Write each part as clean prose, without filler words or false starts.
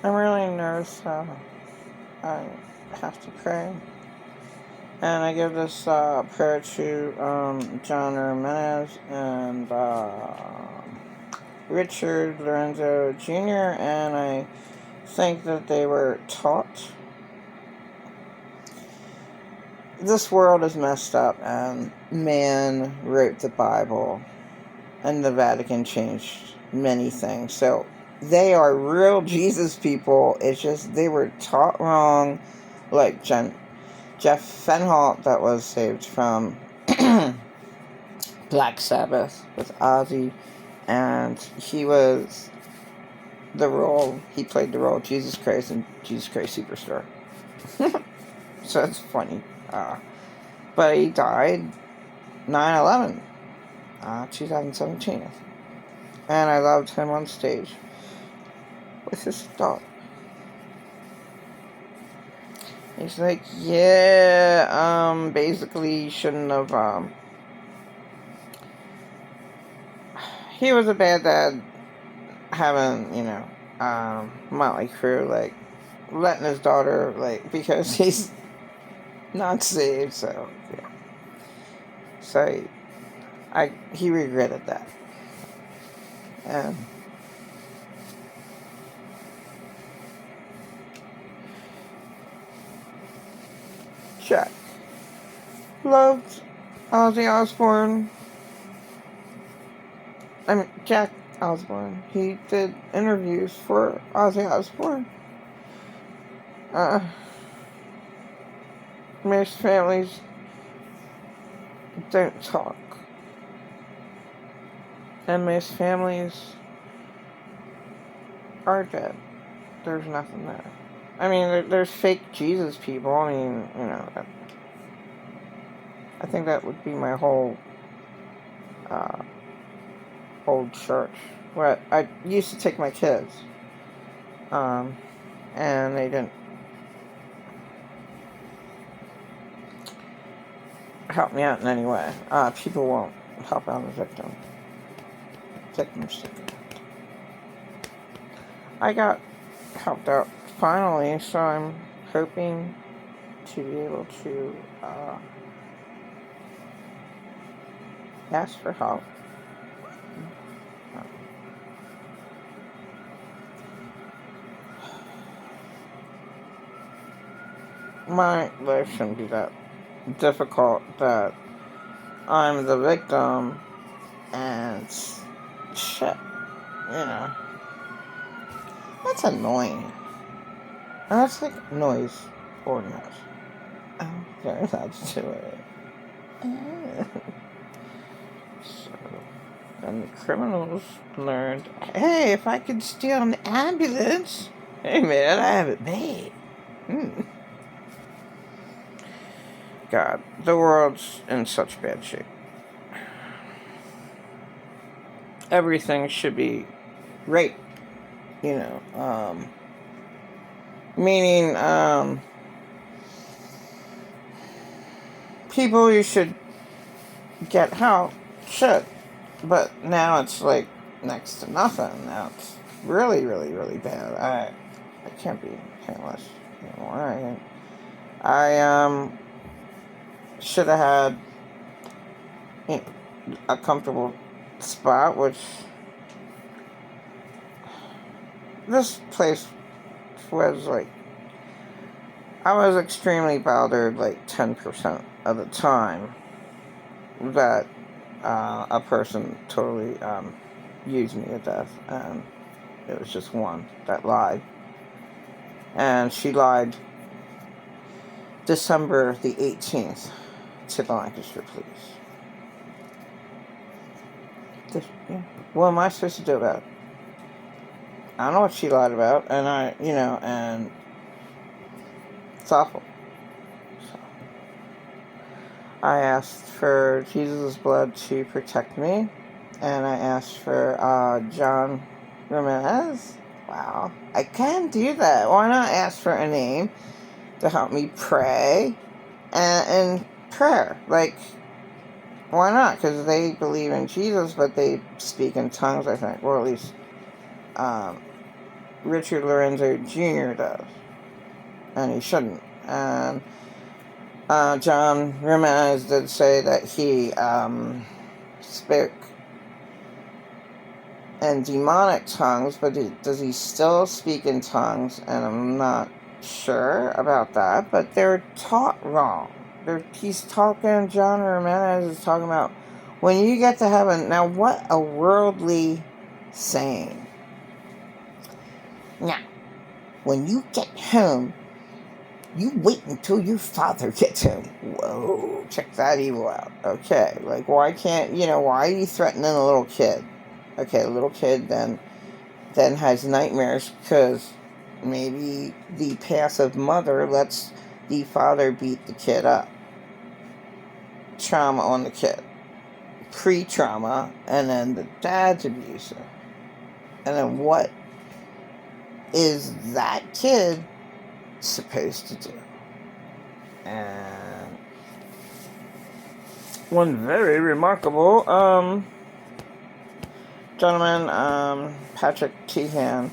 I'm really nervous. I have to pray. And I give this prayer to John Jimenez and Richard Lorenzo Jr., and I think that they were taught. This world is messed up, and man wrote the Bible, and the Vatican changed many things. So they are real Jesus people. It's just they were taught wrong, like Jeff Fenholt, that was saved from Black Sabbath with Ozzy, and he played the role of Jesus Christ in Jesus Christ Superstar. So it's funny. But he died 9/11, 2017. And I loved him on stage with his dog. He's like, yeah, basically shouldn't have, he was a bad dad having, Motley Crue, like, letting his daughter, like, because he's not saved, so, yeah. So, he regretted that. And Jack loved Ozzy Osbourne. Jack Osbourne. He did interviews for Ozzy Osbourne. Most families don't talk. And most families are dead. There's nothing there. I mean, there's fake Jesus people. I mean, I think that would be my whole old church. Where I used to take my kids. And they didn't help me out in any way. People won't help out the victim. Victims. I got helped out finally, so I'm hoping to be able to ask for help. My life shouldn't be that difficult that I'm the victim and shit, That's annoying. And that's like noise ordinance. I'm very allowed to do it. So, then the criminals learned, hey, if I could steal an ambulance, hey man, I have it made. God, the world's in such bad shape. Everything should be right, meaning, people you should get help should, but now it's like next to nothing. Now it's really, really, really bad. I can't be homeless anymore. I should have had a comfortable spot, which this place was like, I was extremely bothered like 10% of the time that a person totally used me to death, and it was just one that lied. And she lied December the 18th to the Lancaster police. What am I supposed to do about it? I don't know what she lied about, and and it's awful. So, I asked for Jesus' blood to protect me, and I asked for John Jimenez. Wow, I can do that. Why not ask for a name to help me pray and prayer? Like, why not? Because they believe in Jesus, but they speak in tongues, I think. Or at least Richard Lorenzo Jr. does. And he shouldn't. And John Jimenez did say that he spoke in demonic tongues, but does he still speak in tongues? And I'm not sure about that, but they're taught wrong. John Jimenez is talking about when you get to heaven. Now, what a worldly saying. Now, when you get home, you wait until your father gets home. Whoa, check that evil out. Okay, like why are you threatening a little kid? Okay, a little kid then has nightmares because maybe the passive mother lets the father beat the kid up. Trauma on the kid. Pre-trauma, and then the dad's abusive. And then what is that kid supposed to do? And one very remarkable gentleman, Patrick Teahan,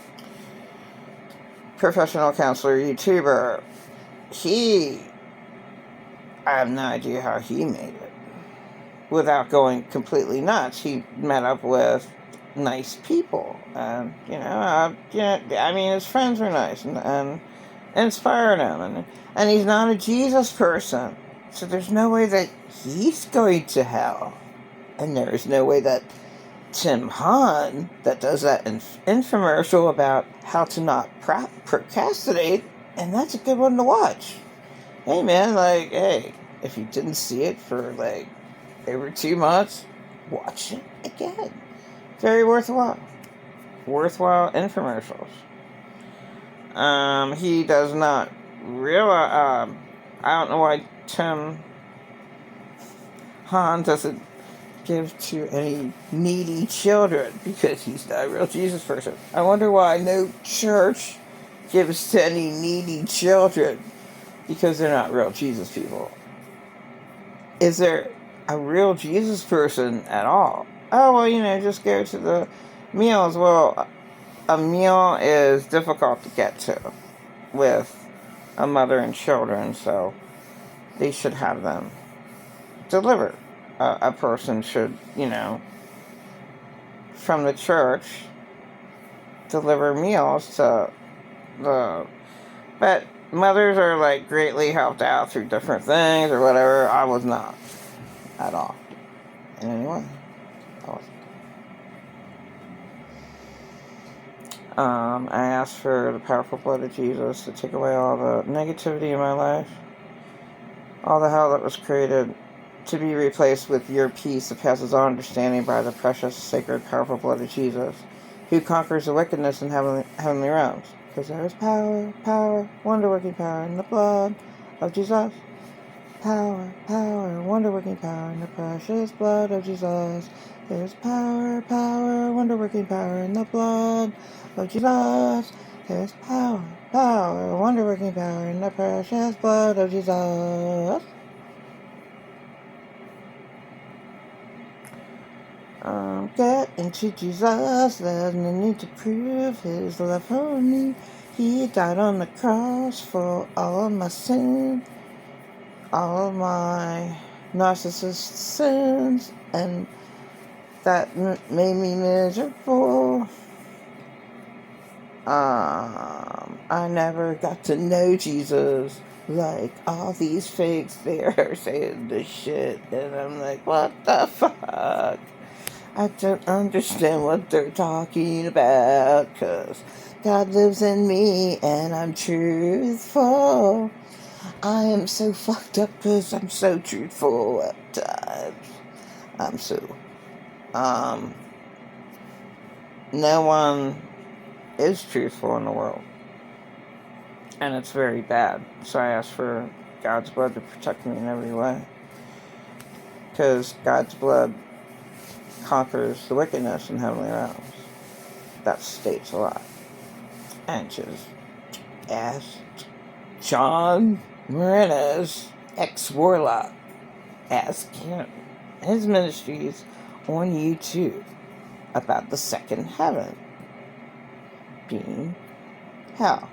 professional counselor, YouTuber, I have no idea how he made it without going completely nuts. He met up with nice people, and his friends were nice and inspired him, and he's not a Jesus person, so there's no way that he's going to hell, and there is no way that Tim Hahn, that does that infomercial about how to not procrastinate, and that's a good one to watch. Hey man, if you didn't see it for over 2 months, watch it again. Very worthwhile infomercials. He does not realize, I don't know why Tim Hahn doesn't give to any needy children, because he's not a real Jesus person. I wonder why no church gives to any needy children, because they're not real Jesus people. Is there a real Jesus person at all? Oh, well, just go to the meals. Well, a meal is difficult to get to with a mother and children, so they should have them delivered. A person should, from the church, deliver meals to but mothers are greatly helped out through different things or whatever. I was not at all. And anyway, I wasn't. I asked for the powerful blood of Jesus to take away all the negativity in my life, all the hell that was created, to be replaced with your peace that passes all understanding by the precious, sacred, powerful blood of Jesus, who conquers the wickedness in heavenly realms. Because there is power, wonder-working power in the blood of Jesus. Power, wonder-working power in the precious blood of Jesus. There's power, wonder-working power in the blood of Jesus. There's power, wonder-working power in the precious blood of Jesus. Get into Jesus, there's no need to prove his love for me. He died on the cross for all of my sin, all of my narcissist sins, and that made me miserable. I never got to know Jesus like all these fakes there saying this shit, and I'm like, what the fuck? I don't understand what they're talking about, because God lives in me and I'm truthful. I am so fucked up because I'm so truthful at times. I'm so, no one is truthful in the world. And it's very bad. So I ask for God's blood to protect me in every way. Because God's blood conquers the wickedness in heavenly realms. That states a lot. And just ask John Jimenez, ex-warlock. Ask him, his ministries on YouTube, about the second heaven being hell.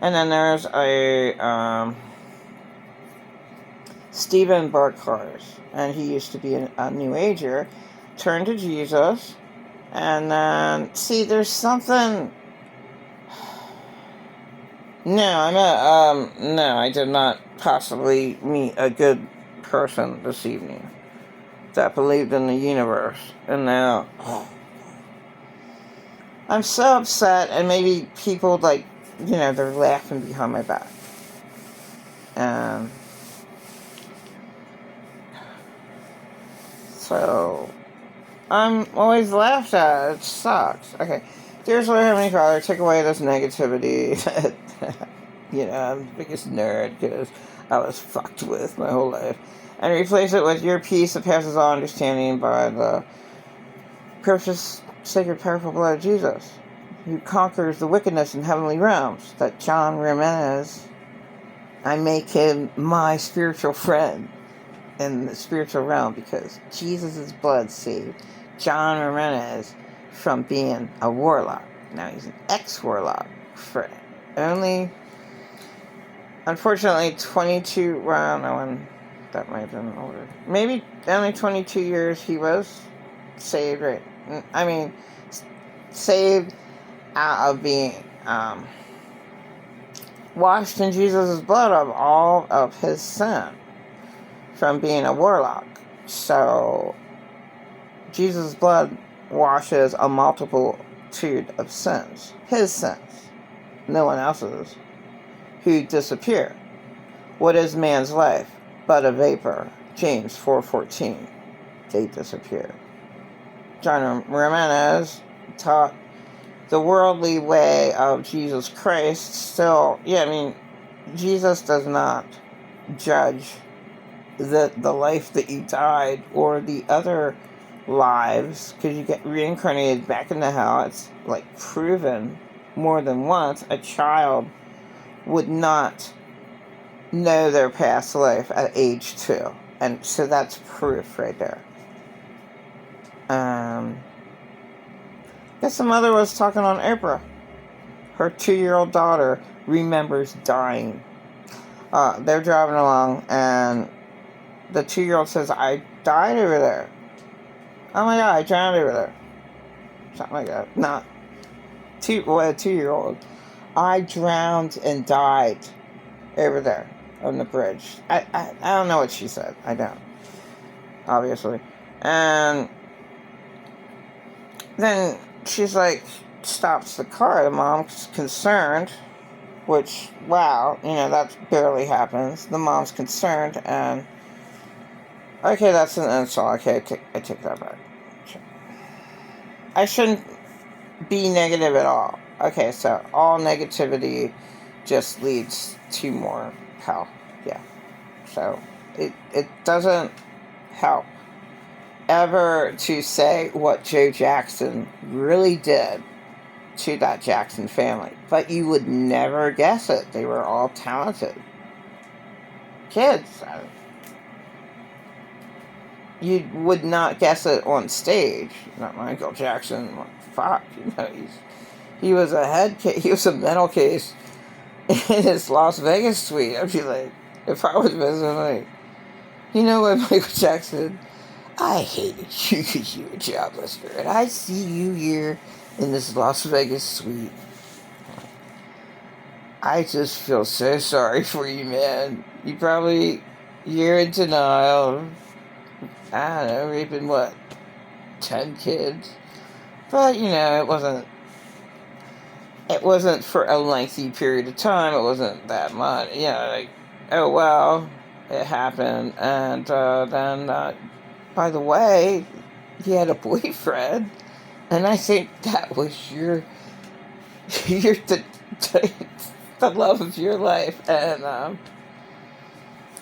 And then there's Stephen Barkhart, and he used to be a New Ager, turned to Jesus, and then, see, there's something. No, I did not possibly meet a good person this evening that believed in the universe. And now, I'm so upset, and maybe people, like, they're laughing behind my back. So, I'm always laughed at. It sucks. Okay. Dear Lord, Heavenly Father, take away this negativity. I'm the biggest nerd because I was fucked with my whole life. And replace it with your peace that passes all understanding by the precious, sacred, powerful blood of Jesus, who conquers the wickedness in heavenly realms. That John Jimenez, I make him my spiritual friend in the spiritual realm because Jesus' blood saved John Jimenez from being a warlock. Now he's an ex-warlock for only, unfortunately, 22, well, no one, that might have been older. Maybe only 22 years he was saved, right? I mean, saved out of being washed in Jesus' blood of all of his sin from being a warlock. So, Jesus' blood washes a multitude of sins. His sins. No one else's. Who disappear. What is man's life but a vapor? James 4:14. They disappear. John Jimenez taught the worldly way of Jesus Christ. Still, Jesus does not judge the life that you died or the other lives, because you get reincarnated back into hell. It's like proven more than once. A child would not know their past life at age 2, and so that's proof right there. Guess the mother was talking on Oprah. Her 2-year-old daughter remembers dying. They're driving along, and the 2-year-old says, I died over there. Oh my God, I drowned over there. Something like that. Not a 2-year-old. I drowned and died over there on the bridge. I don't know what she said. I don't. Obviously. And then she's like, stops the car. The mom's concerned, which, wow, that barely happens. The mom's concerned, and okay, that's an insult. Okay, I take that back. I shouldn't be negative at all. Okay, so all negativity just leads to more hell. Yeah. So it doesn't help ever to say what Joe Jackson really did to that Jackson family. But you would never guess it. They were all talented kids. You would not guess it on stage. Not Michael Jackson. Fuck, he was a head case. He was a mental case in his Las Vegas suite. I'd be like, if I was visiting, like, you know what, Michael Jackson? I hated you because you were a job lister, and I see you here in this Las Vegas suite. I just feel so sorry for you, man. You're in denial. I don't know, raping 10 kids? But, it wasn't for a lengthy period of time. It wasn't that much. Oh well, it happened. And then, by the way, he had a boyfriend. And I think that was the love of your life. And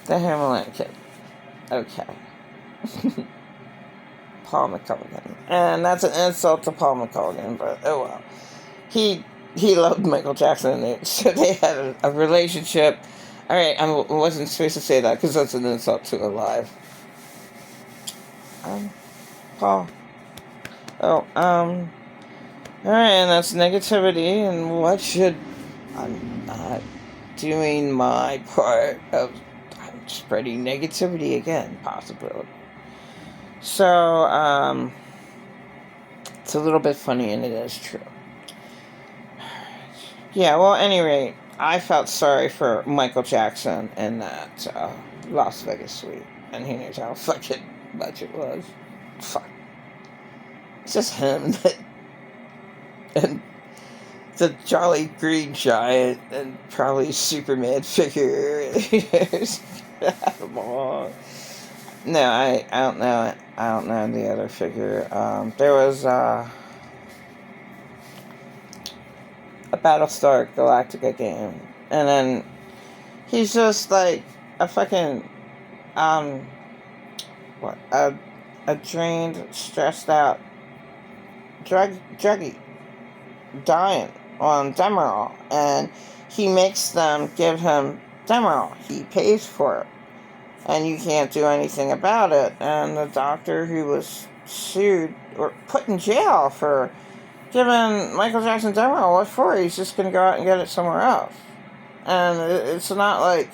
the Hamlin kid. Okay. Paul McCulligan. And that's an insult to Paul McCulligan, but oh well. He loved Michael Jackson, so they had a relationship. Alright, I wasn't supposed to say that because that's an insult to Alive. Paul. Alright, and that's negativity, and what should... I'm not doing my part of spreading negativity again, possibility. So, it's a little bit funny, and it is true. Yeah, well, at any rate, I felt sorry for Michael Jackson in that Las Vegas suite, and he knows how fucking much it was. Fuck. It's just him and the Jolly Green Giant and probably Superman figure. No, I don't know. I don't know the other figure. There was a Battlestar Galactica game, and then he's just like a fucking what a drained, stressed out druggie dying on Demerol, and he makes them give him Demerol. He pays for it, and you can't do anything about it. And the doctor who was sued or put in jail for giving Michael Jackson Demerol, what for? He's just going to go out and get it somewhere else. And it's not like,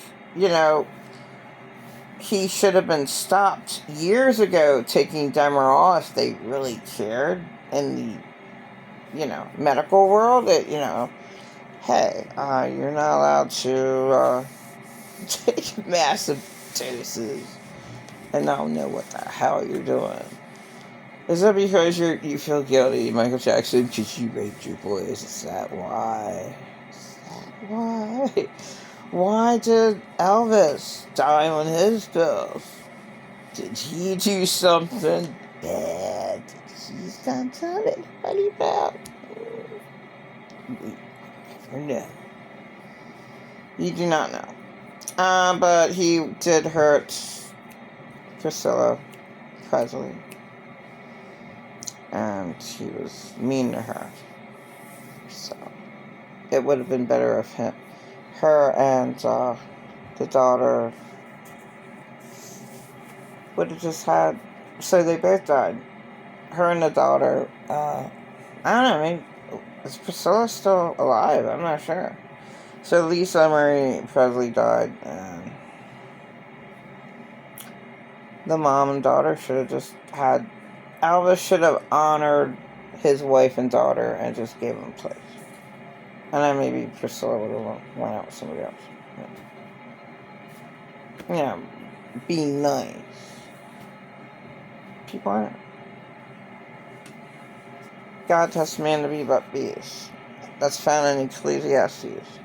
he should have been stopped years ago taking Demerol if they really cared in the, medical world. That, hey, you're not allowed to take massive doses and not know what the hell you're doing. Is that because you feel guilty, Michael Jackson, because you raped your boys? Is that why? Why? Why did Elvis die on his pills? Did he do something bad? Did he stop telling anybody about? No. You do not know. But he did hurt Priscilla Presley. And he was mean to her. So it would have been better if her and the daughter would have just had... So they both died. Her and the daughter, I don't know, maybe... Is Priscilla still alive? I'm not sure. So Lisa Marie Presley died, and the mom and daughter should have just had... Elvis should have honored his wife and daughter and just gave them a place. And then maybe Priscilla would have went out with somebody else. Yeah, be nice. People aren't. God tests man to be but beast. That's found in Ecclesiastes.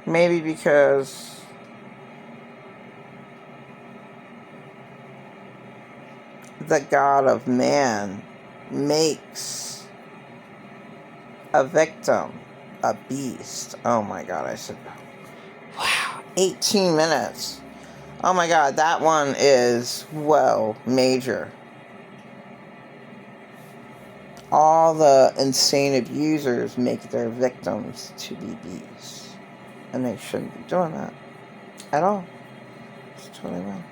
Maybe because the God of man makes a victim a beast. Oh my God, I said, wow, 18 minutes. Oh my God, that one is, major. All the insane abusers make their victims to be beasts. And they shouldn't be doing that at all. It's totally wrong.